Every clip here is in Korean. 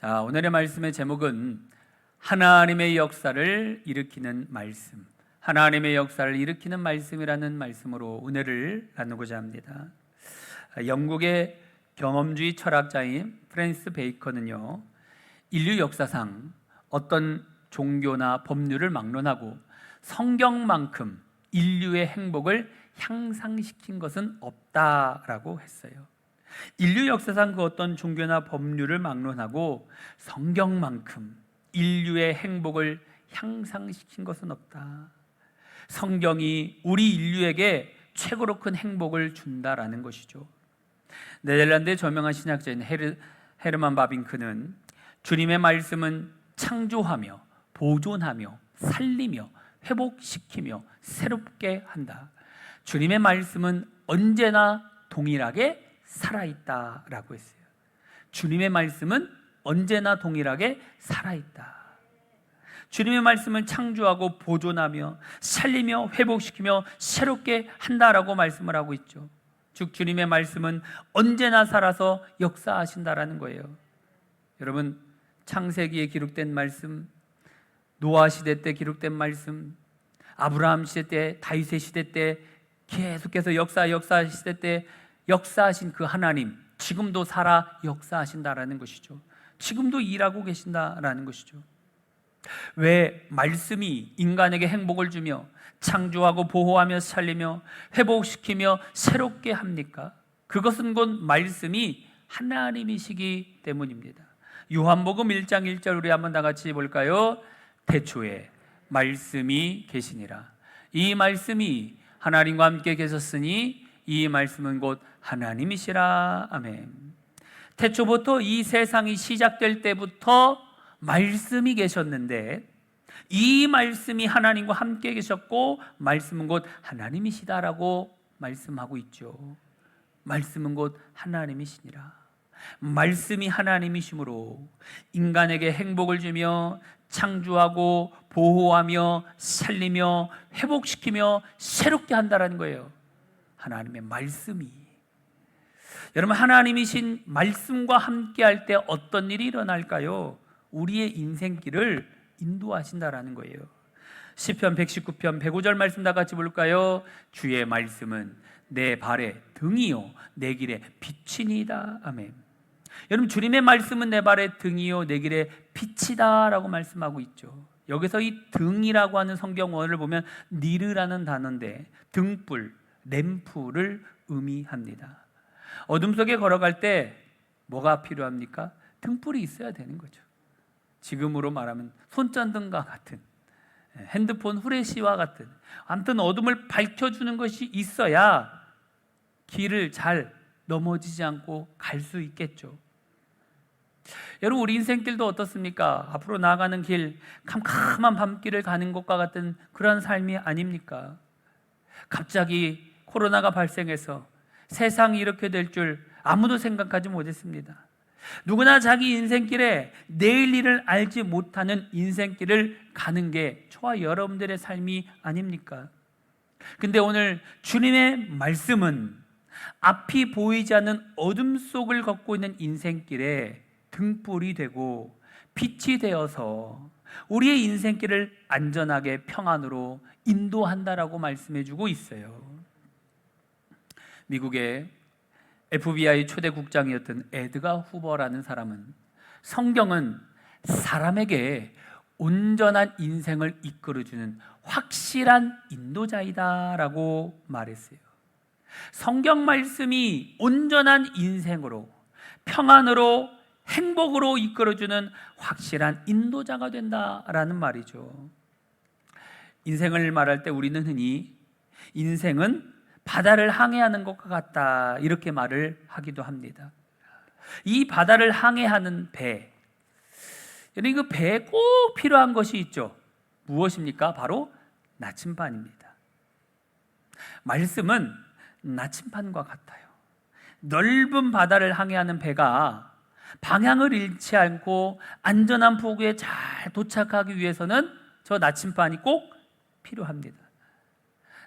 자, 오늘의 말씀의 제목은 하나님의 역사를 일으키는 말씀, 하나님의 역사를 일으키는 말씀이라는 말씀으로 은혜를 나누고자 합니다. 영국의 경험주의 철학자인 프랜시스 베이컨은요, 인류 역사상 어떤 종교나 법률을 막론하고 성경만큼 인류의 행복을 향상시킨 것은 없다라고 했어요. 인류 역사상 그 어떤 종교나 법률을 막론하고 성경만큼 인류의 행복을 향상시킨 것은 없다. 성경이 우리 인류에게 최고로 큰 행복을 준다라는 것이죠. 네덜란드의 저명한 신학자인 헤르만 바빙크는 주님의 말씀은 창조하며 보존하며 살리며 회복시키며 새롭게 한다. 주님의 말씀은 언제나 동일하게 살아있다라고 했어요. 주님의 말씀은 언제나 동일하게 살아있다. 주님의 말씀은 창조하고 보존하며 살리며 회복시키며 새롭게 한다라고 말씀을 하고 있죠. 즉 주님의 말씀은 언제나 살아서 역사하신다라는 거예요. 여러분, 창세기에 기록된 말씀, 노아 시대 때 기록된 말씀, 아브라함 시대 때, 다윗의 시대 때 계속해서 역사 시대 때 역사하신 그 하나님, 지금도 살아 역사하신다라는 것이죠. 지금도 일하고 계신다라는 것이죠. 왜 말씀이 인간에게 행복을 주며 창조하고 보호하며 살리며 회복시키며 새롭게 합니까? 그것은 곧 말씀이 하나님이시기 때문입니다. 요한복음 1장 1절 우리 한번 다 같이 볼까요? 태초에 말씀이 계시니라. 이 말씀이 하나님과 함께 계셨으니 이 말씀은 곧 하나님이시라. 아멘. 태초부터 이 세상이 시작될 때부터 말씀이 계셨는데 이 말씀이 하나님과 함께 계셨고 말씀은 곧 하나님이시다라고 말씀하고 있죠. 말씀은 곧 하나님이시니라. 말씀이 하나님이시므로 인간에게 행복을 주며 창조하고 보호하며 살리며 회복시키며 새롭게 한다는 거예요. 하나님의 말씀이. 여러분, 하나님이신 말씀과 함께 할 때 어떤 일이 일어날까요? 우리의 인생길을 인도하신다라는 거예요. 시편 119편 105절 말씀 다 같이 볼까요? 주의 말씀은 내 발의 등이요 내 길의 빛이니이다. 아멘. 여러분, 주님의 말씀은 내 발의 등이요 내 길의 빛이다 라고 말씀하고 있죠. 여기서 이 등이라고 하는 성경 원어를 보면 니르라는 단어인데 등불, 램프를 의미합니다. 어둠 속에 걸어갈 때 뭐가 필요합니까? 등불이 있어야 되는 거죠. 지금으로 말하면 손전등과 같은, 핸드폰 후레쉬와 같은, 아무튼 어둠을 밝혀주는 것이 있어야 길을 잘 넘어지지 않고 갈 수 있겠죠. 여러분, 우리 인생길도 어떻습니까? 앞으로 나아가는 길, 캄캄한 밤길을 가는 것과 같은 그런 삶이 아닙니까? 갑자기 코로나가 발생해서 세상이 이렇게 될 줄 아무도 생각하지 못했습니다. 누구나 자기 인생길에 내일 일을 알지 못하는 인생길을 가는 게 저와 여러분들의 삶이 아닙니까? 근데 오늘 주님의 말씀은 앞이 보이지 않는 어둠 속을 걷고 있는 인생길에 등불이 되고 빛이 되어서 우리의 인생길을 안전하게 평안으로 인도한다라고 말씀해주고 있어요. 미국의 FBI 초대 국장이었던 에드가 후버라는 사람은 성경은 사람에게 온전한 인생을 이끌어주는 확실한 인도자이다라고 말했어요. 성경 말씀이 온전한 인생으로, 평안으로, 행복으로 이끌어주는 확실한 인도자가 된다라는 말이죠. 인생을 말할 때 우리는 흔히 인생은 바다를 항해하는 것과 같다 이렇게 말을 하기도 합니다. 이 바다를 항해하는 배, 그 배에 꼭 필요한 것이 있죠. 무엇입니까? 바로 나침반입니다. 말씀은 나침반과 같아요. 넓은 바다를 항해하는 배가 방향을 잃지 않고 안전한 포구에 잘 도착하기 위해서는 저 나침반이 꼭 필요합니다.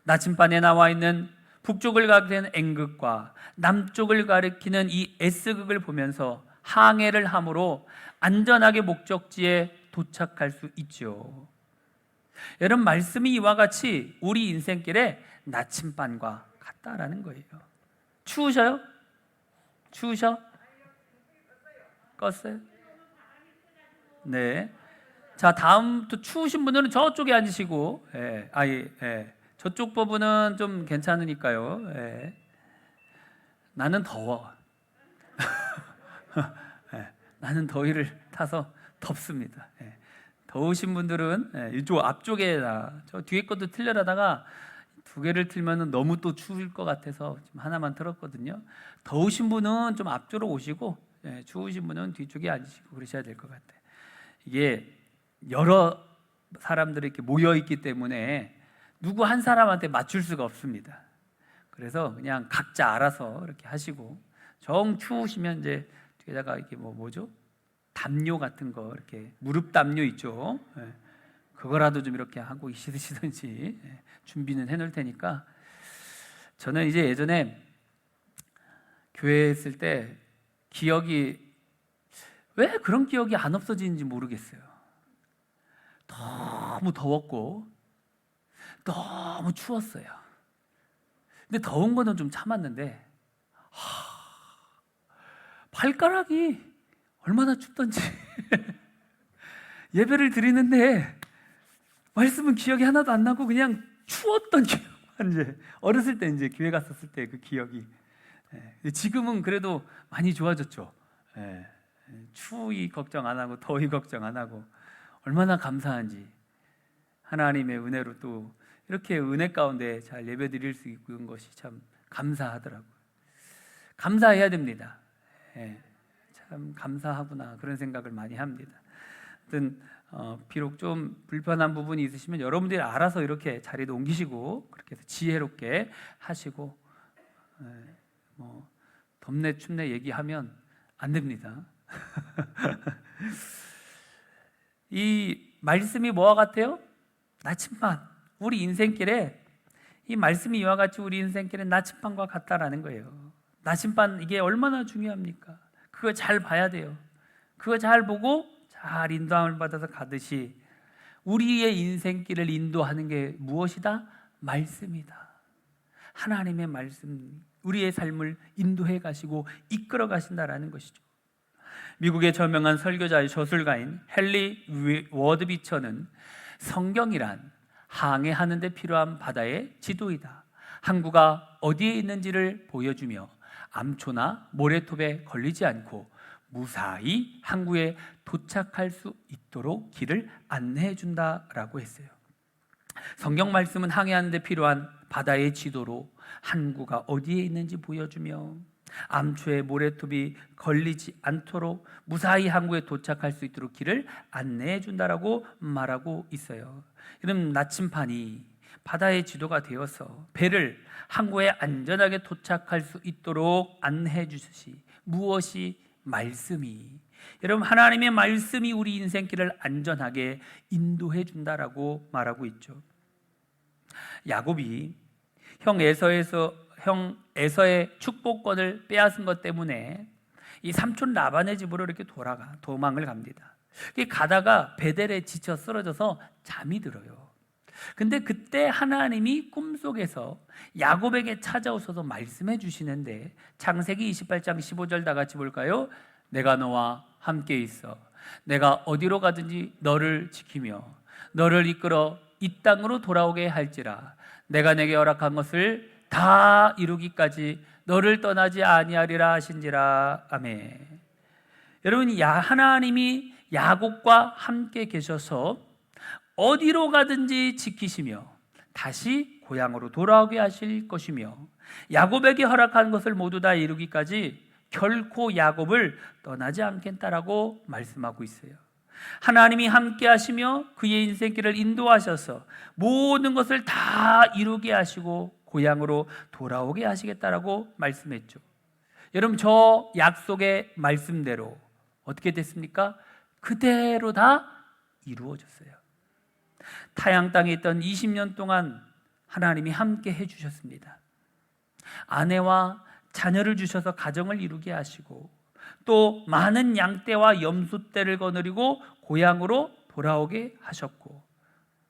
나침반에 나와 있는 북쪽을 가리키는 N극과 남쪽을 가리키는 이 S극을 보면서 항해를 함으로 안전하게 목적지에 도착할 수 있죠. 여러분, 말씀이 이와 같이 우리 인생길에 나침반과 같다라는 거예요. 추우셔요? 추우셔? 껐어요? 네. 자, 다음 또 추우신 분들은 저쪽에 앉으시고, 저쪽 부분은 좀 괜찮으니까요. 나는 더워. 나는 더위를 타서 덥습니다. 더우신 분들은 이쪽 앞쪽에다, 저 뒤에 것도 틀려다가 두 개를 틀면 너무 또 추울 것 같아서 지금 하나만 틀었거든요. 더우신 분은 좀 앞쪽으로 오시고, 추우신 분은 뒤쪽에 앉으시고 그러셔야 될 것 같아요. 이게 여러 사람들이 이렇게 모여 있기 때문에 누구 한 사람한테 맞출 수가 없습니다. 그래서 그냥 각자 알아서 이렇게 하시고, 정 추우시면 이제 뒤에다가 이게 뭐죠? 담요 같은 거, 이렇게 무릎 담요 있죠. 그거라도 좀 이렇게 하고 있으시든지 준비는 해놓을 테니까. 저는 이제 예전에 교회에 있을 때 기억이, 왜 그런 기억이 안 없어지는지 모르겠어요. 너무 더웠고 너무 추웠어요. 근데 더운 거는 좀 참았는데 발가락이 얼마나 춥던지 예배를 드리는데 말씀은 기억이 하나도 안 나고 그냥 추웠던 기억만, 이제 어렸을 때 이제 교회 갔었을 때 그 기억이. 지금은 그래도 많이 좋아졌죠. 추위 걱정 안 하고 더위 걱정 안 하고 얼마나 감사한지, 하나님의 은혜로 또 이렇게 은혜 가운데 잘 예배 드릴 수 있는 것이 참 감사하더라고요. 감사해야 됩니다. 참 감사하구나, 그런 생각을 많이 합니다. 하여튼 비록 좀 불편한 부분이 있으시면 여러분들이 알아서 이렇게 자리도 옮기시고 그렇게 해서 지혜롭게 하시고, 덥네 춥네 얘기하면 안 됩니다. 이 말씀이 뭐와 같아요? 나침반. 우리 인생길에 이 말씀이 이와 같이 우리 인생길에 나침반과 같다라는 거예요. 나침반, 이게 얼마나 중요합니까? 그거 잘 봐야 돼요. 그거 잘 보고 잘 인도함을 받아서 가듯이 우리의 인생길을 인도하는 게 무엇이다? 말씀이다. 하나님의 말씀, 우리의 삶을 인도해 가시고 이끌어 가신다라는 것이죠. 미국의 저명한 설교자의 저술가인 헨리 워드비처는 성경이란 항해하는 데 필요한 바다의 지도이다. 항구가 어디에 있는지를 보여주며 암초나 모래톱에 걸리지 않고 무사히 항구에 도착할 수 있도록 길을 안내해 준다라고 했어요. 성경 말씀은 항해하는 데 필요한 바다의 지도로 항구가 어디에 있는지 보여주며 암초에 모래톱이 걸리지 않도록 무사히 항구에 도착할 수 있도록 길을 안내해 준다라고 말하고 있어요. 이런 나침반이 바다의 지도가 되어서 배를 항구에 안전하게 도착할 수 있도록 안내해 주듯이, 무엇이? 말씀이. 여러분, 하나님의 말씀이 우리 인생길을 안전하게 인도해 준다라고 말하고 있죠. 야곱이 형 에서의 축복권을 빼앗은 것 때문에 이 삼촌 라반의 집으로 이렇게 도망을 갑니다. 가다가 베델에 지쳐 쓰러져서 잠이 들어요. 근데 그때 하나님이 꿈속에서 야곱에게 찾아오셔서 말씀해 주시는데, 창세기 28장 15절 다 같이 볼까요? 내가 너와 함께 있어 내가 어디로 가든지 너를 지키며 너를 이끌어 이 땅으로 돌아오게 할지라. 내가 내게 허락한 것을 다 이루기까지 너를 떠나지 아니하리라 하신지라. 아멘. 여러분, 하나님이 야곱과 함께 계셔서 어디로 가든지 지키시며 다시 고향으로 돌아오게 하실 것이며 야곱에게 허락한 것을 모두 다 이루기까지 결코 야곱을 떠나지 않겠다라고 말씀하고 있어요. 하나님이 함께 하시며 그의 인생길을 인도하셔서 모든 것을 다 이루게 하시고 고향으로 돌아오게 하시겠다라고 말씀했죠. 여러분, 저 약속의 말씀대로 어떻게 됐습니까? 그대로 다 이루어졌어요. 타양 땅에 있던 20년 동안 하나님이 함께 해주셨습니다. 아내와 자녀를 주셔서 가정을 이루게 하시고 또 많은 양떼와 염소떼를 거느리고 고향으로 돌아오게 하셨고,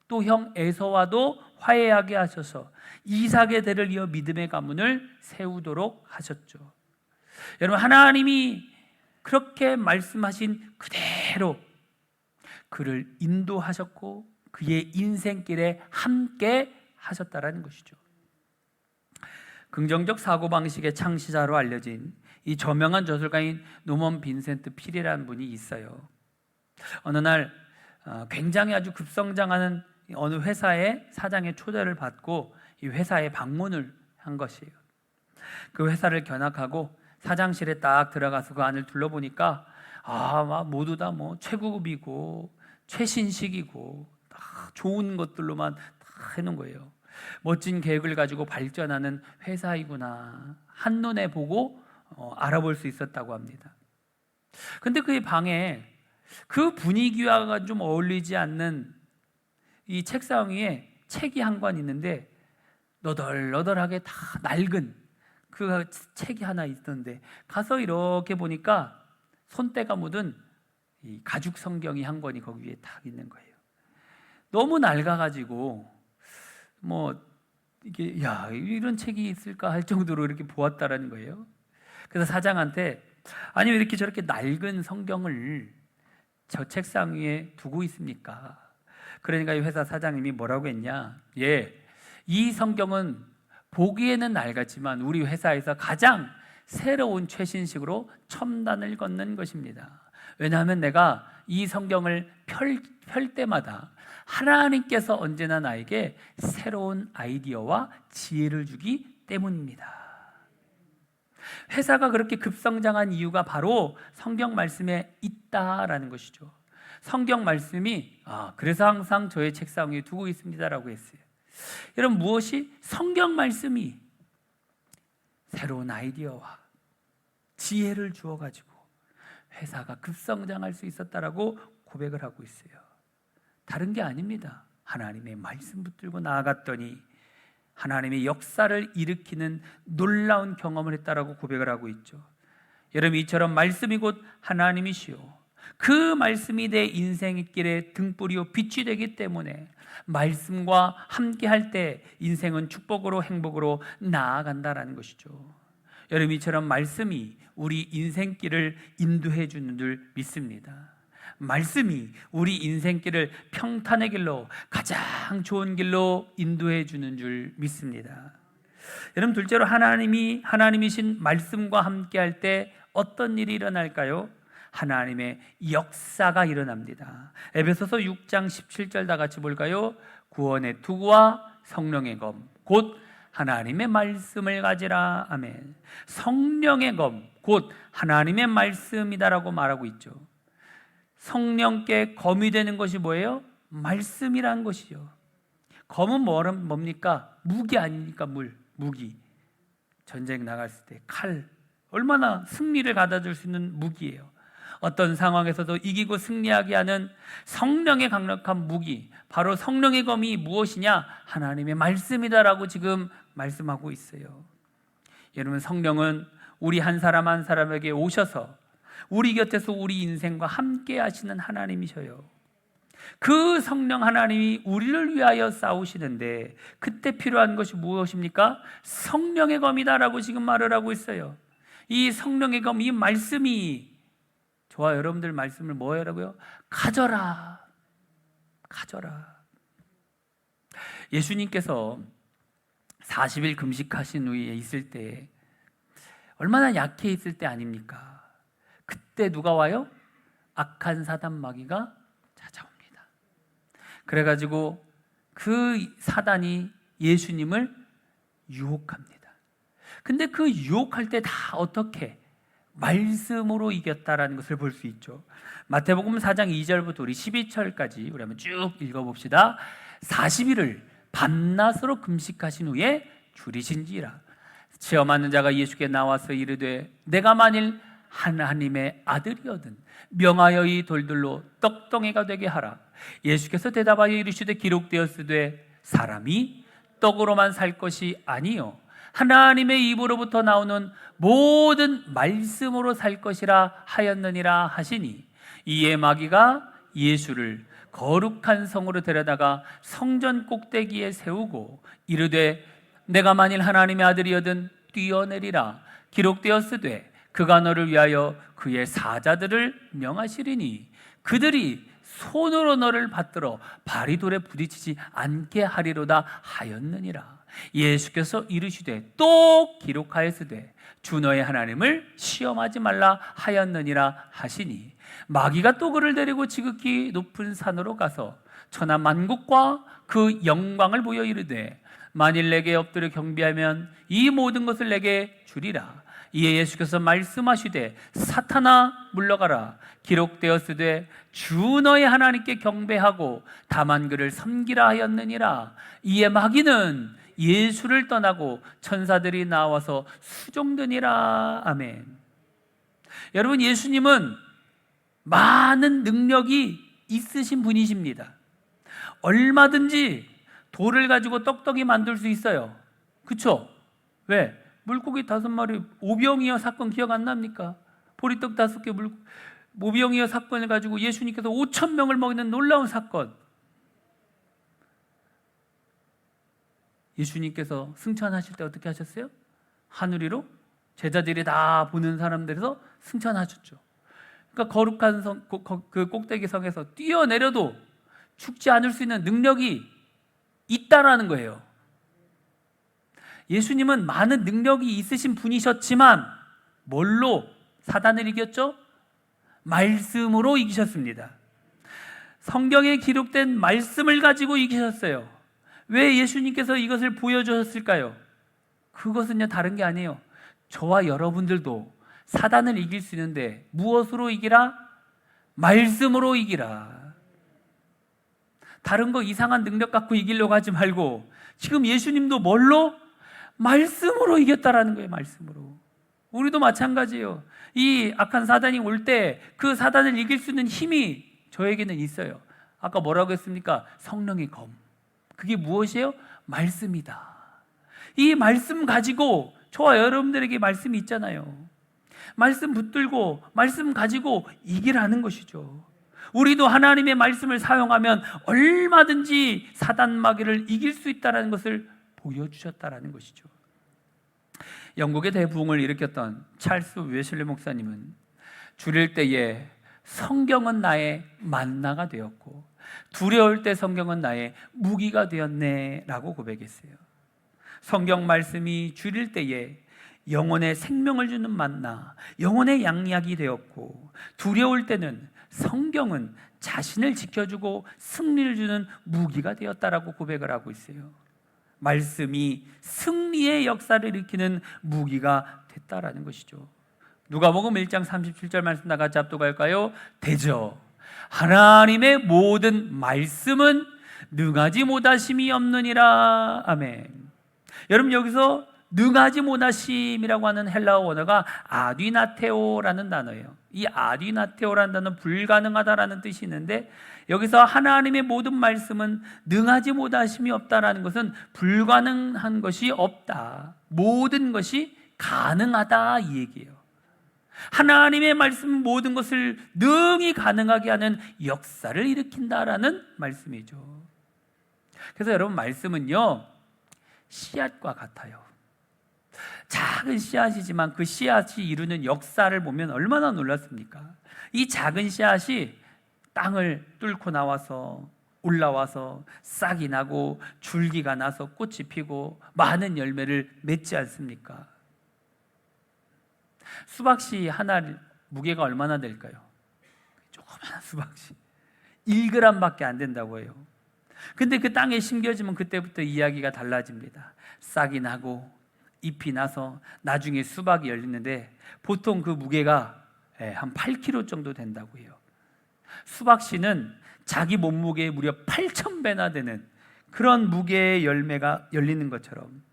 또 형 에서와도 화해하게 하셔서 이삭의 대를 이어 믿음의 가문을 세우도록 하셨죠. 여러분, 하나님이 그렇게 말씀하신 그대로 그를 인도하셨고 그의 인생길에 함께 하셨다라는 것이죠. 긍정적 사고방식의 창시자로 알려진 이 저명한 저술가인 노먼 빈센트 필이라는 분이 있어요. 어느 날 굉장히 아주 급성장하는 어느 회사의 사장의 초대를 받고 이 회사에 방문을 한 것이에요. 그 회사를 견학하고 사장실에 딱 들어가서 그 안을 둘러보니까 모두 다 최고급이고 최신식이고 다 좋은 것들로만 다 해놓은 거예요. 멋진 계획을 가지고 발전하는 회사이구나 한눈에 보고 알아볼 수 있었다고 합니다. 근데 그 방에 그 분위기와 좀 어울리지 않는 이 책상 위에 책이 한 권 있는데 너덜너덜하게 다 낡은 그 책이 하나 있던데 가서 이렇게 보니까 손때가 묻은 이 가죽 성경이 한 권이 거기 위에 딱 있는 거예요. 너무 낡아가지고 이게 이런 책이 있을까 할 정도로 이렇게 보았다라는 거예요. 그래서 사장한테 아니 왜 이렇게 저렇게 낡은 성경을 저 책상 위에 두고 있습니까? 그러니까 이 회사 사장님이 뭐라고 했냐? 이 성경은 보기에는 낡았지만 우리 회사에서 가장 새로운 최신식으로 첨단을 걷는 것입니다. 왜냐하면 내가 이 성경을 펼 때마다 하나님께서 언제나 나에게 새로운 아이디어와 지혜를 주기 때문입니다. 회사가 그렇게 급성장한 이유가 바로 성경 말씀에 있다라는 것이죠. 성경 말씀이 그래서 항상 저의 책상 위에 두고 있습니다라고 했어요. 여러분, 무엇이 성경 말씀이 새로운 아이디어와 지혜를 주어가지고 회사가 급성장할 수 있었다라고 고백을 하고 있어요. 다른 게 아닙니다. 하나님의 말씀 붙들고 나아갔더니 하나님의 역사를 일으키는 놀라운 경험을 했다라고 고백을 하고 있죠. 여러분, 이처럼 말씀이 곧 하나님이시오. 그 말씀이 내 인생의 길에 등불이요 빛이 되기 때문에 말씀과 함께 할 때 인생은 축복으로 행복으로 나아간다라는 것이죠. 여러분, 이처럼 말씀이 우리 인생길을 인도해 주는 줄 믿습니다. 말씀이 우리 인생길을 평탄의 길로 가장 좋은 길로 인도해 주는 줄 믿습니다. 여러분, 둘째로 하나님이신 말씀과 함께 할 때 어떤 일이 일어날까요? 하나님의 역사가 일어납니다. 에베소서 6장 17절 다 같이 볼까요? 구원의 투구와 성령의 검 곧 하나님의 말씀을 가지라. 아멘. 성령의 검 곧 하나님의 말씀이다라고 말하고 있죠. 성령께 검이 되는 것이 뭐예요? 말씀이라는 것이죠. 검은 뭡니까? 무기 아닙니까? 무기. 전쟁 나갔을 때 칼, 얼마나 승리를 가져줄 수 있는 무기예요. 어떤 상황에서도 이기고 승리하게 하는 성령의 강력한 무기, 바로 성령의 검이 무엇이냐? 하나님의 말씀이다라고 지금 말씀하고 있어요. 여러분, 성령은 우리 한 사람 한 사람에게 오셔서 우리 곁에서 우리 인생과 함께 하시는 하나님이셔요. 그 성령 하나님이 우리를 위하여 싸우시는데 그때 필요한 것이 무엇입니까? 성령의 검이다라고 지금 말을 하고 있어요. 이 성령의 검, 이 말씀이 저와 여러분들 말씀을 뭐 하라고요? 가져라. 예수님께서 40일 금식하신 후에 있을 때 얼마나 약해 있을 때 아닙니까? 그때 누가 와요? 악한 사단 마귀가 찾아옵니다. 그래가지고 그 사단이 예수님을 유혹합니다. 근데 그 유혹할 때 다 어떻게? 말씀으로 이겼다라는 것을 볼 수 있죠. 마태복음 4장 2절부터 우리 12절까지 우리 한번 쭉 읽어봅시다. 40일을 밤낮으로 금식하신 후에 줄이신지라. 체험하는 자가 예수께 나와서 이르되 내가 만일 하나님의 아들이거든 명하여 이 돌들로 떡덩이가 되게 하라. 예수께서 대답하여 이르시되 기록되었으되 사람이 떡으로만 살 것이 아니요 하나님의 입으로부터 나오는 모든 말씀으로 살 것이라 하였느니라 하시니, 이에 마귀가 예수를 거룩한 성으로 데려다가 성전 꼭대기에 세우고 이르되 내가 만일 하나님의 아들이여든 뛰어내리라. 기록되었으되 그가 너를 위하여 그의 사자들을 명하시리니 그들이 손으로 너를 받들어 발이 돌에 부딪히지 않게 하리로다 하였느니라. 예수께서 이르시되 또 기록하였으되 주 너의 하나님을 시험하지 말라 하였느니라 하시니, 마귀가 또 그를 데리고 지극히 높은 산으로 가서 천하 만국과 그 영광을 보여 이르되 만일 내게 엎드려 경배하면 이 모든 것을 내게 주리라. 이에 예수께서 말씀하시되 사탄아 물러가라. 기록되었으되 주 너의 하나님께 경배하고 다만 그를 섬기라 하였느니라. 이에 마귀는 예수를 떠나고 천사들이 나와서 수종드니라. 아멘. 여러분, 예수님은 많은 능력이 있으신 분이십니다. 얼마든지 돌을 가지고 떡떡이 만들 수 있어요. 그렇죠? 왜? 물고기 5마리 오병이어 사건 기억 안 납니까? 보리떡 5개 오병이어 사건을 가지고 예수님께서 5,000명을 먹이는 놀라운 사건. 예수님께서 승천하실 때 어떻게 하셨어요? 하늘 위로 제자들이 다 보는 사람들에서 승천하셨죠. 그러니까 거룩한 성, 그 꼭대기 성에서 뛰어내려도 죽지 않을 수 있는 능력이 있다라는 거예요. 예수님은 많은 능력이 있으신 분이셨지만 뭘로 사단을 이겼죠? 말씀으로 이기셨습니다. 성경에 기록된 말씀을 가지고 이기셨어요. 왜 예수님께서 이것을 보여주셨을까요? 그것은요, 다른 게 아니에요. 저와 여러분들도 사단을 이길 수 있는데 무엇으로 이기라? 말씀으로 이기라. 다른 거 이상한 능력 갖고 이기려고 하지 말고 지금 예수님도 뭘로? 말씀으로 이겼다라는 거예요. 말씀으로. 우리도 마찬가지예요. 이 악한 사단이 올 때 그 사단을 이길 수 있는 힘이 저에게는 있어요. 아까 뭐라고 했습니까? 성령의 검. 그게 무엇이에요? 말씀이다. 이 말씀 가지고 저와 여러분들에게 말씀이 있잖아요. 말씀 붙들고 말씀 가지고 이기라는 것이죠. 우리도 하나님의 말씀을 사용하면 얼마든지 사단 마귀를 이길 수 있다는 것을 보여주셨다라는 것이죠. 영국의 대부흥을 일으켰던 찰스 웨슬리 목사님은 줄일 때에 성경은 나의 만나가 되었고 두려울 때 성경은 나의 무기가 되었네 라고 고백했어요. 성경 말씀이 줄일 때에 영혼의 생명을 주는 만나, 영혼의 양약이 되었고 두려울 때는 성경은 자신을 지켜주고 승리를 주는 무기가 되었다라고 고백을 하고 있어요. 말씀이 승리의 역사를 일으키는 무기가 됐다라는 것이죠. 누가복음 1장 37절 말씀 다 같이 합독할까요? 대저 하나님의 모든 말씀은 능하지 못하심이 없느니라. 아멘. 여러분, 여기서 능하지 못하심이라고 하는 헬라어 원어가 아디나테오라는 단어예요. 이 아디나테오라는 단어는 불가능하다라는 뜻이 있는데, 여기서 하나님의 모든 말씀은 능하지 못하심이 없다라는 것은 불가능한 것이 없다, 모든 것이 가능하다 이 얘기예요. 하나님의 말씀은 모든 것을 능히 가능하게 하는 역사를 일으킨다라는 말씀이죠. 그래서 여러분, 말씀은요 씨앗과 같아요. 작은 씨앗이지만 그 씨앗이 이루는 역사를 보면 얼마나 놀랍습니까? 이 작은 씨앗이 땅을 뚫고 나와서 올라와서 싹이 나고 줄기가 나서 꽃이 피고 많은 열매를 맺지 않습니까? 수박씨 하나 무게가 얼마나 될까요? 조그마한 수박씨 1g밖에 안 된다고 해요. 근데 그 땅에 심겨지면 그때부터 이야기가 달라집니다. 싹이 나고 잎이 나서 나중에 수박이 열리는데 보통 그 무게가 한 8kg 정도 된다고 해요. 수박씨는 자기 몸무게의 무려 8,000배나 되는 그런 무게의 열매가 열리는 것처럼,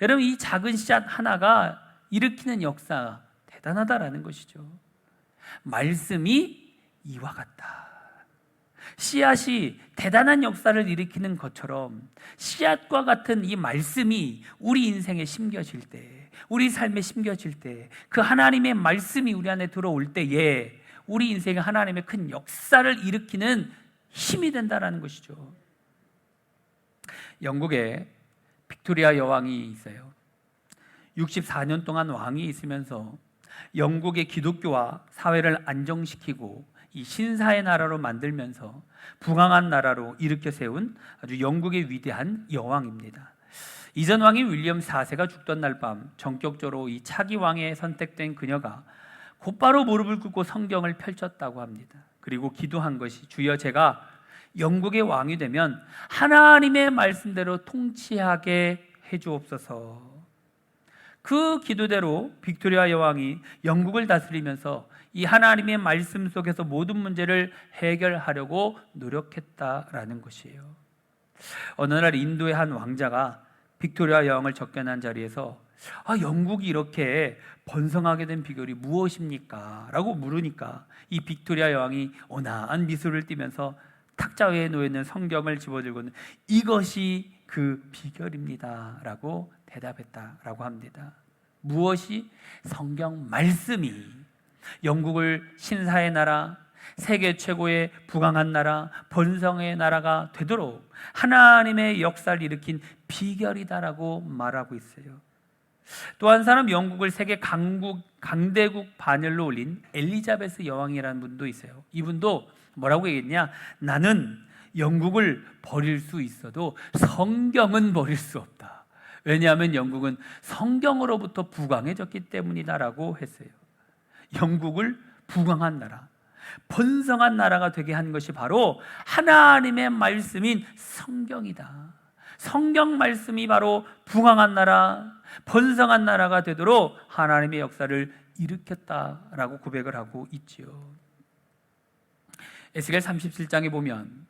여러분, 이 작은 씨앗 하나가 일으키는 역사 대단하다라는 것이죠. 말씀이 이와 같다. 씨앗이 대단한 역사를 일으키는 것처럼 씨앗과 같은 이 말씀이 우리 인생에 심겨질 때, 우리 삶에 심겨질 때, 그 하나님의 말씀이 우리 안에 들어올 때에 우리 인생에 하나님의 큰 역사를 일으키는 힘이 된다는 것이죠. 영국에 빅토리아 여왕이 있어요. 64년 동안 왕이 있으면서 영국의 기독교와 사회를 안정시키고 이 신사의 나라로 만들면서 부강한 나라로 일으켜 세운 아주 영국의 위대한 여왕입니다. 이전 왕인 윌리엄 4세가 죽던 날 밤 전격적으로 이 차기 왕에 선택된 그녀가 곧바로 무릎을 꿇고 성경을 펼쳤다고 합니다. 그리고 기도한 것이, 주여, 제가 영국의 왕이 되면 하나님의 말씀대로 통치하게 해주옵소서. 그 기도대로 빅토리아 여왕이 영국을 다스리면서 이 하나님의 말씀 속에서 모든 문제를 해결하려고 노력했다라는 것이에요. 어느 날 인도의 한 왕자가 빅토리아 여왕을 접견한 자리에서 영국이 이렇게 번성하게 된 비결이 무엇입니까? 라고 물으니까 이 빅토리아 여왕이 온화한 미소를 띠면서 탁자 위에 놓여있는 성경을 집어들고는 이것이 그 비결입니다 라고 대답했다라고 합니다. 무엇이? 성경 말씀이 영국을 신사의 나라, 세계 최고의 부강한 나라, 번성의 나라가 되도록 하나님의 역사를 일으킨 비결이다라고 말하고 있어요. 또 한 사람, 영국을 세계 강대국 반열로 올린 엘리자베스 여왕이라는 분도 있어요. 이분도 뭐라고 얘기했냐? 나는 영국을 버릴 수 있어도 성경은 버릴 수 없다. 왜냐하면 영국은 성경으로부터 부강해졌기 때문이다라고 했어요. 영국을 부강한 나라, 번성한 나라가 되게 한 것이 바로 하나님의 말씀인 성경이다. 성경 말씀이 바로 부강한 나라, 번성한 나라가 되도록 하나님의 역사를 일으켰다라고 고백을 하고 있지요. 에스겔 37장에 보면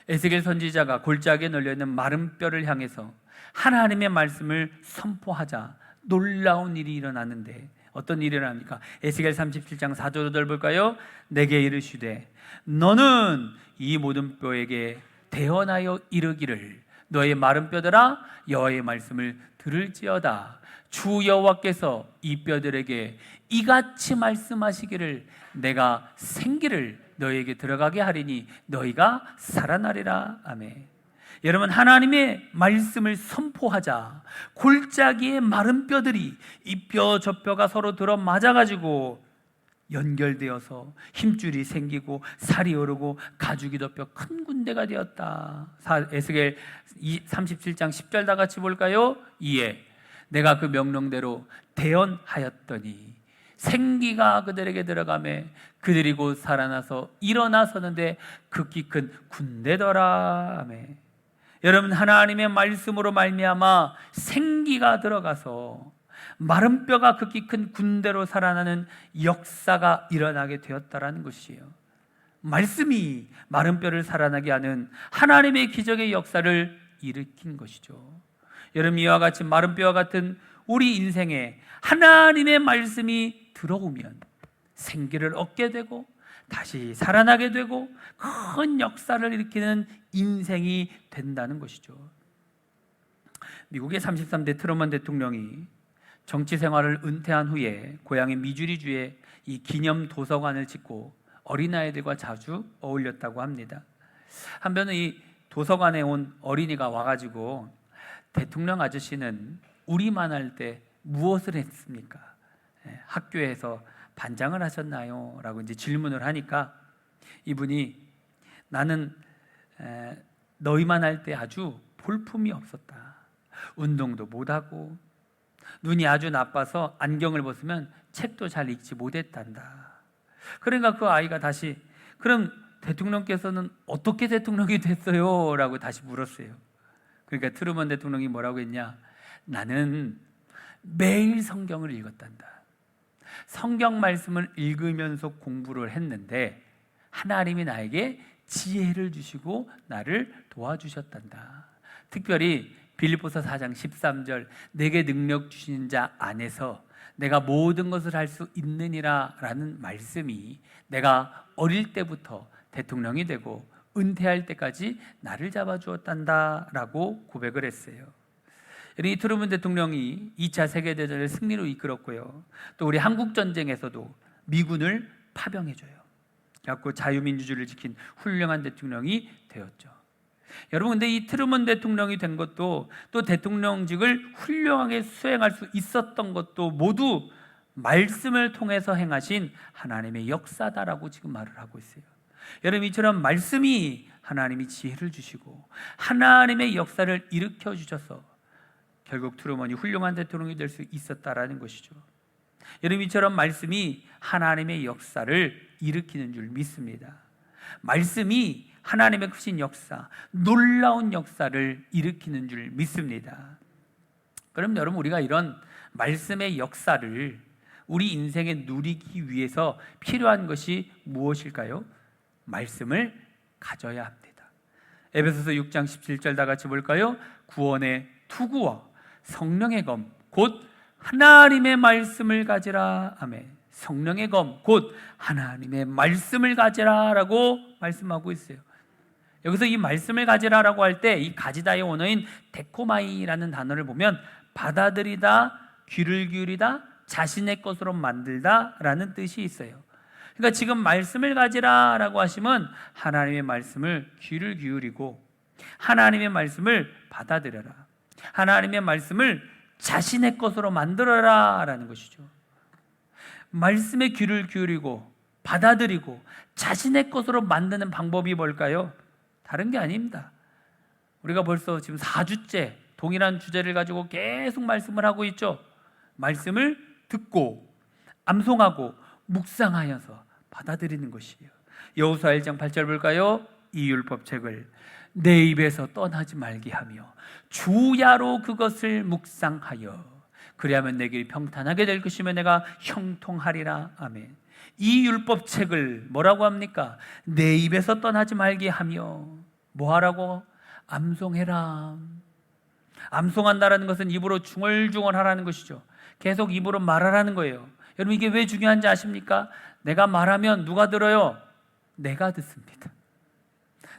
에스겔 선지자가 골짜기에 널려있는 마른 뼈를 향해서 하나님의 말씀을 선포하자 놀라운 일이 일어나는데, 어떤 일이 일어납니까? 에스겔 37장 4절 5절 볼까요? 내게 이르시되 너는 이 모든 뼈에게 대언하여 이르기를, 너의 마른 뼈들아 여호와의 말씀을 들을지어다. 주 여호와께서 이 뼈들에게 이같이 말씀하시기를, 내가 생기를 너희에게 들어가게 하리니 너희가 살아나리라. 아멘. 여러분, 하나님의 말씀을 선포하자 골짜기의 마른 뼈들이 이 뼈 저 뼈가 서로 들어맞아가지고 연결되어서 힘줄이 생기고 살이 오르고 가죽이 덮여 큰 군대가 되었다. 에스겔 37장 10절 다 같이 볼까요? 이에 내가 그 명령대로 대언하였더니 생기가 그들에게 들어가매 그들이 곧 살아나서 일어나서는데 극히 큰 군대더라. 아멘. 여러분, 하나님의 말씀으로 말미암아 생기가 들어가서 마른 뼈가 극히 큰 군대로 살아나는 역사가 일어나게 되었다라는 것이에요. 말씀이 마른 뼈를 살아나게 하는 하나님의 기적의 역사를 일으킨 것이죠. 여러분, 이와 같이 마른 뼈와 같은 우리 인생에 하나님의 말씀이 들어오면 생기를 얻게 되고 다시 살아나게 되고 큰 역사를 일으키는 인생이 된다는 것이죠. 미국의 33대 트루먼 대통령이 정치 생활을 은퇴한 후에 고향의 미주리주에 이 기념 도서관을 짓고 어린아이들과 자주 어울렸다고 합니다. 한편은 이 도서관에 온 어린이가 와가지고 대통령 아저씨는 우리만 할 때 무엇을 했습니까? 학교에서 반장을 하셨나요? 라고 이제 질문을 하니까 이분이 나는 너희만 할 때 아주 볼품이 없었다. 운동도 못하고 눈이 아주 나빠서 안경을 벗으면 책도 잘 읽지 못했단다. 그러니까 그 아이가 다시 그럼 대통령께서는 어떻게 대통령이 됐어요? 라고 다시 물었어요. 그러니까 트루먼 대통령이 뭐라고 했냐? 나는 매일 성경을 읽었단다. 성경 말씀을 읽으면서 공부를 했는데 하나님이 나에게 지혜를 주시고 나를 도와주셨단다. 특별히 빌립보서 4장 13절 내게 능력 주신 자 안에서 내가 모든 것을 할 수 있느니라 라는 말씀이 내가 어릴 때부터 대통령이 되고 은퇴할 때까지 나를 잡아주었단다라고 고백을 했어요. 이 트루먼 대통령이 2차 세계대전을 승리로 이끌었고요. 또 우리 한국전쟁에서도 미군을 파병해줘요. 그래서 자유민주주의를 지킨 훌륭한 대통령이 되었죠. 여러분, 근데 이 트루먼 대통령이 된 것도, 또 대통령직을 훌륭하게 수행할 수 있었던 것도 모두 말씀을 통해서 행하신 하나님의 역사다라고 지금 말을 하고 있어요. 여러분, 이처럼 말씀이 하나님이 지혜를 주시고 하나님의 역사를 일으켜 주셔서 결국 트루먼이 훌륭한 대통령이 될 수 있었다라는 것이죠. 여러분, 이처럼 말씀이 하나님의 역사를 일으키는 줄 믿습니다. 말씀이 하나님의 크신 역사, 놀라운 역사를 일으키는 줄 믿습니다. 그럼 여러분, 우리가 이런 말씀의 역사를 우리 인생에 누리기 위해서 필요한 것이 무엇일까요? 말씀을 가져야 합니다. 에베소서 6장 17절 다 같이 볼까요? 구원의 투구와 성령의 검 곧 하나님의 말씀을 가지라. 아멘. 성령의 검 곧 하나님의 말씀을 가지라 라고 말씀하고 있어요. 여기서 이 말씀을 가지라라고 할 때 이 가지다의 원어인 데코마이라는 단어를 보면 받아들이다, 귀를 기울이다, 자신의 것으로 만들다 라는 뜻이 있어요. 그러니까 지금 말씀을 가지라라고 하시면 하나님의 말씀을 귀를 기울이고 하나님의 말씀을 받아들여라, 하나님의 말씀을 자신의 것으로 만들어라 라는 것이죠. 말씀에 귀를 기울이고 받아들이고 자신의 것으로 만드는 방법이 뭘까요? 다른 게 아닙니다. 우리가 벌써 지금 4주째 동일한 주제를 가지고 계속 말씀을 하고 있죠. 말씀을 듣고 암송하고 묵상하여서 받아들이는 것이에요. 여호수아 1장 8절 볼까요? 이 율법책을 내 입에서 떠나지 말게 하며 주야로 그것을 묵상하여 그리하면 내 길 평탄하게 될 것이며 내가 형통하리라. 아멘. 이 율법책을 뭐라고 합니까? 내 입에서 떠나지 말게 하며 뭐 하라고? 암송해라. 암송한다라는 것은 입으로 중얼중얼 하라는 것이죠. 계속 입으로 말하라는 거예요. 여러분, 이게 왜 중요한지 아십니까? 내가 말하면 누가 들어요? 내가 듣습니다.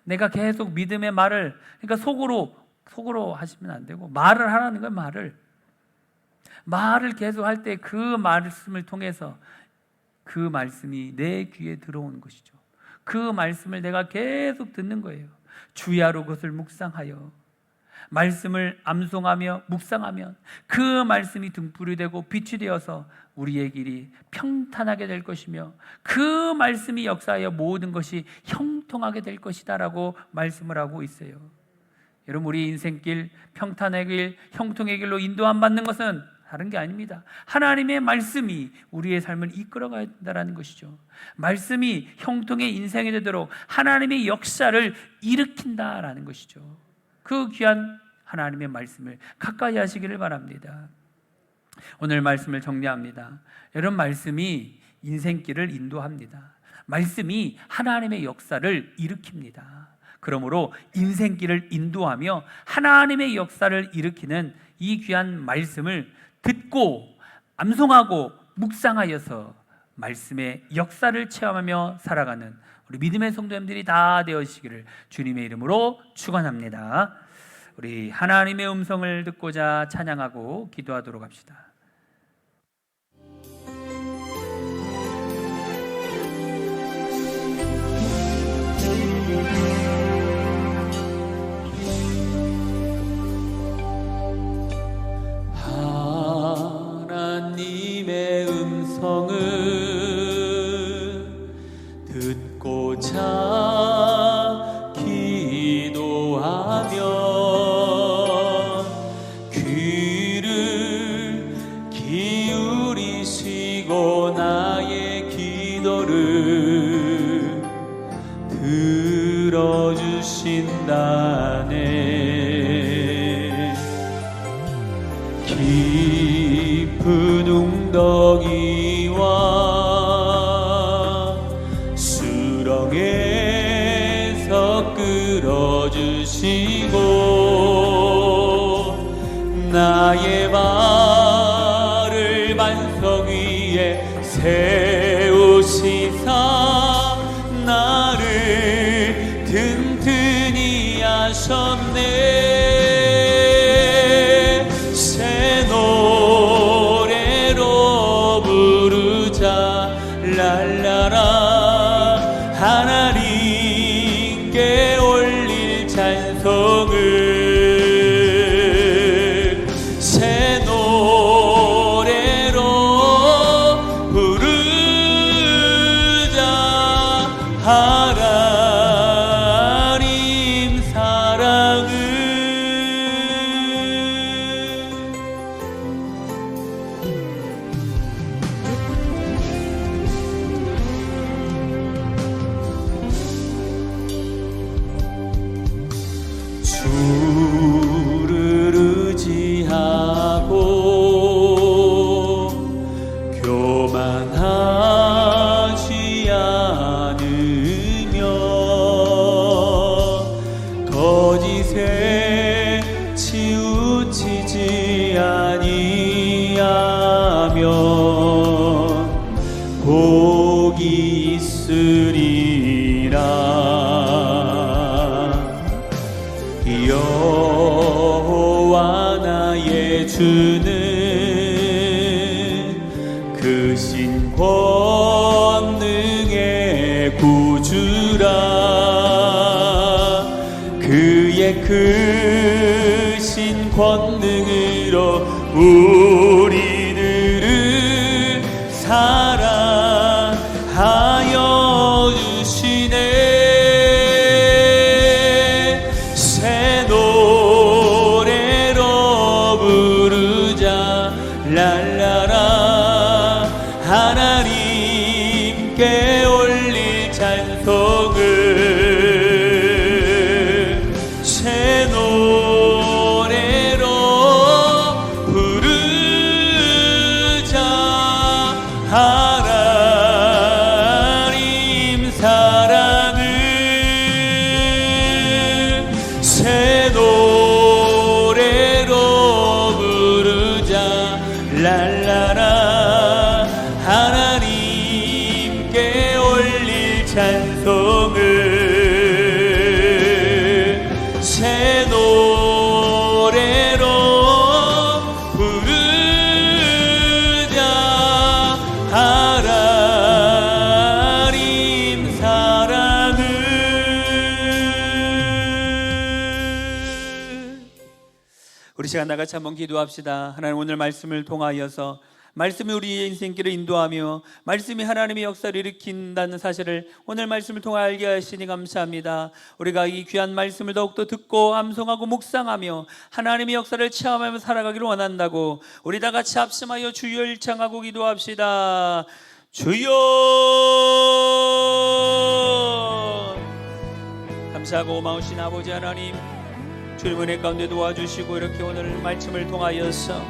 내가 계속 믿음의 말을, 그러니까 속으로 하시면 안 되고 말을 하라는 거예요. 말을 계속 할 때 그 말씀을 통해서 그 말씀이 내 귀에 들어오는 것이죠. 그 말씀을 내가 계속 듣는 거예요. 주야로 그것을 묵상하여 말씀을 암송하며 묵상하면 그 말씀이 등불이 되고 빛이 되어서 우리의 길이 평탄하게 될 것이며 그 말씀이 역사하여 모든 것이 형통하게 될 것이다 라고 말씀을 하고 있어요. 여러분, 우리 인생길, 평탄의 길, 형통의 길로 인도 안 받는 것은 다른 게 아닙니다. 하나님의 말씀이 우리의 삶을 이끌어가야 된다는 것이죠. 말씀이 형통의 인생이 되도록 하나님의 역사를 일으킨다라는 것이죠. 그 귀한 하나님의 말씀을 가까이 하시기를 바랍니다. 오늘 말씀을 정리합니다. 여러분, 말씀이 인생길을 인도합니다. 말씀이 하나님의 역사를 일으킵니다. 그러므로 인생길을 인도하며 하나님의 역사를 일으키는 이 귀한 말씀을 듣고 암송하고 묵상하여서 말씀의 역사를 체험하며 살아가는 우리 믿음의 성도님들이 다 되어지기를 주님의 이름으로 축원합니다. 우리 하나님의 음성을 듣고자 찬양하고 기도하도록 합시다. 하나님의 음성을 듣고자 기도하며 귀를 기울이시고 나의 기도를 들어주신다네. 깊은 웅덩이와 수렁에서 끌어주시고 나의 발을 반석 위에 세우시사 나를 든든히 하셨네. 새 노래로 부르자 랄라라. 하나님께 올릴 찬송을 새 노래로 부르자. 하나님 사랑을. 주를 의지하고 교만하지 않으며 거짓에 치우치지 아니하면 복이 있으리라. 여호와 나의 주는 크신 권능의 구주라. 그의 크신 권능으로 우리들을 사랑하여 주시네. 새 노래로 부르자 랄라라. 하나님께 올릴 찬송을 새 노래로 부르자. 하나님 사랑을 새 노래로 부르자 랄라라. 하나님께 올릴 찬송을 새 노래로 부르자. 하나님 사랑을. 우리 시간 나같이 한번 기도합시다. 하나님, 오늘 말씀을 통하여서 말씀이 우리의 인생길을 인도하며 말씀이 하나님의 역사를 일으킨다는 사실을 오늘 말씀을 통해 알게 하시니 감사합니다. 우리가 이 귀한 말씀을 더욱더 듣고 암송하고 묵상하며 하나님의 역사를 체험하며 살아가기를 원한다고 우리 다 같이 합심하여 주여 일창하고 기도합시다. 주여. 감사하고 고마우신 아버지 하나님, 주님 은혜 가운데 도와주시고 이렇게 오늘 말씀을 통하여서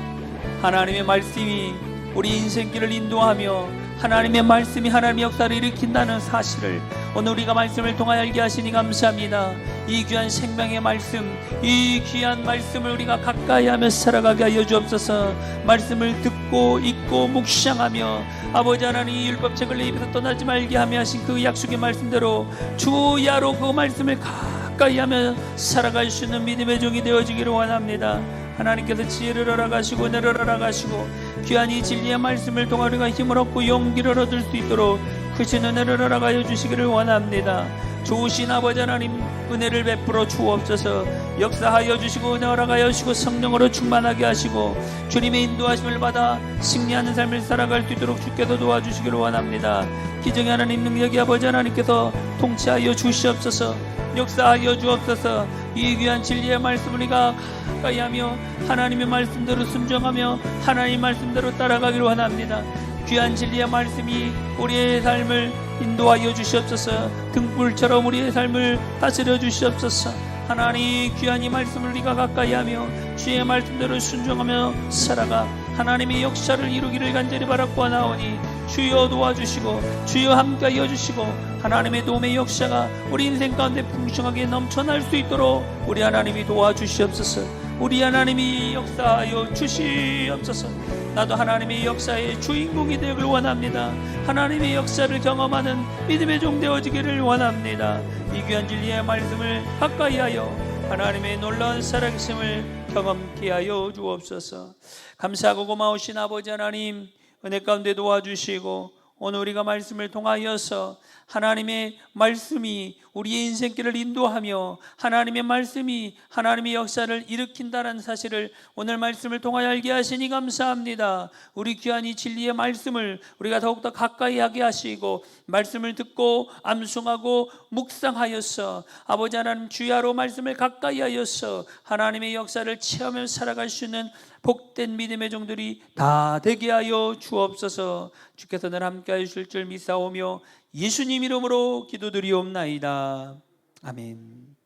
하나님의 말씀이 우리 인생길을 인도하며 하나님의 말씀이 하나님의 역사를 일으킨다는 사실을 오늘 우리가 말씀을 통하여 알게 하시니 감사합니다. 이 귀한 생명의 말씀, 이 귀한 말씀을 우리가 가까이 하며 살아가게 하여 주옵소서. 말씀을 듣고 읽고 묵상하며 아버지 하나님 이 율법책을 내 입에서 떠나지 말게 하며 하신 그 약속의 말씀대로 주야로 그 말씀을 가까이 하며 살아갈 수 있는 믿음의 종이 되어지기를 원합니다. 하나님께서 지혜를 허락하시고 은혜를 허락하시고 귀한 이 진리의 말씀을 통해 우리가 힘을 얻고 용기를 얻을 수 있도록 크신 은혜를 허락하여 주시기를 원합니다. 좋으신 아버지 하나님, 은혜를 베풀어 주옵소서. 역사하여 주시고 은혜 허락하여 주시고 성령으로 충만하게 하시고 주님의 인도하심을 받아 승리하는 삶을 살아갈 수 있도록 주께서 도와주시기를 원합니다. 기적의 하나님, 능력의 아버지 하나님께서 통치하여 주시옵소서. 역사하여 주옵소서. 이 귀한 진리의 말씀을 우리가 가까이 하며 하나님의 말씀대로 순종하며 하나님의 말씀대로 따라가기를 원합니다. 귀한 진리의 말씀이 우리의 삶을 인도하여 주시옵소서. 등불처럼 우리의 삶을 다스려 주시옵소서. 하나님, 귀한 이 말씀을 우리가 가까이 하며 주의 말씀대로 순종하며 살아가 하나님의 역사를 이루기를 간절히 바라고 나오니 주여 도와주시고 주여 함께하여 주시고 하나님의 도움의 역사가 우리 인생 가운데 풍성하게 넘쳐날 수 있도록 우리 하나님이 도와주시옵소서. 우리 하나님이 역사하여 주시옵소서. 나도 하나님의 역사의 주인공이 되기를 원합니다. 하나님의 역사를 경험하는 믿음의 종 되어지기를 원합니다. 이 귀한 진리의 말씀을 가까이 하여 하나님의 놀라운 살아계심을 경험케 하여 주옵소서. 감사하고 고마우신 아버지 하나님, 은혜 가운데 도와주시고 오늘 우리가 말씀을 통하여서 하나님의 말씀이 우리의 인생길을 인도하며 하나님의 말씀이 하나님의 역사를 일으킨다는 사실을 오늘 말씀을 통하여 알게 하시니 감사합니다. 우리 귀한 이 진리의 말씀을 우리가 더욱더 가까이 하게 하시고 말씀을 듣고 암송하고 묵상하여서 아버지 하나님 주야로 말씀을 가까이 하여서 하나님의 역사를 체험하며 살아갈 수 있는 복된 믿음의 종들이 다 되게 하여 주옵소서. 주께서 늘 함께 하실 줄 믿사오며 예수님 이름으로 기도드리옵나이다. 아멘.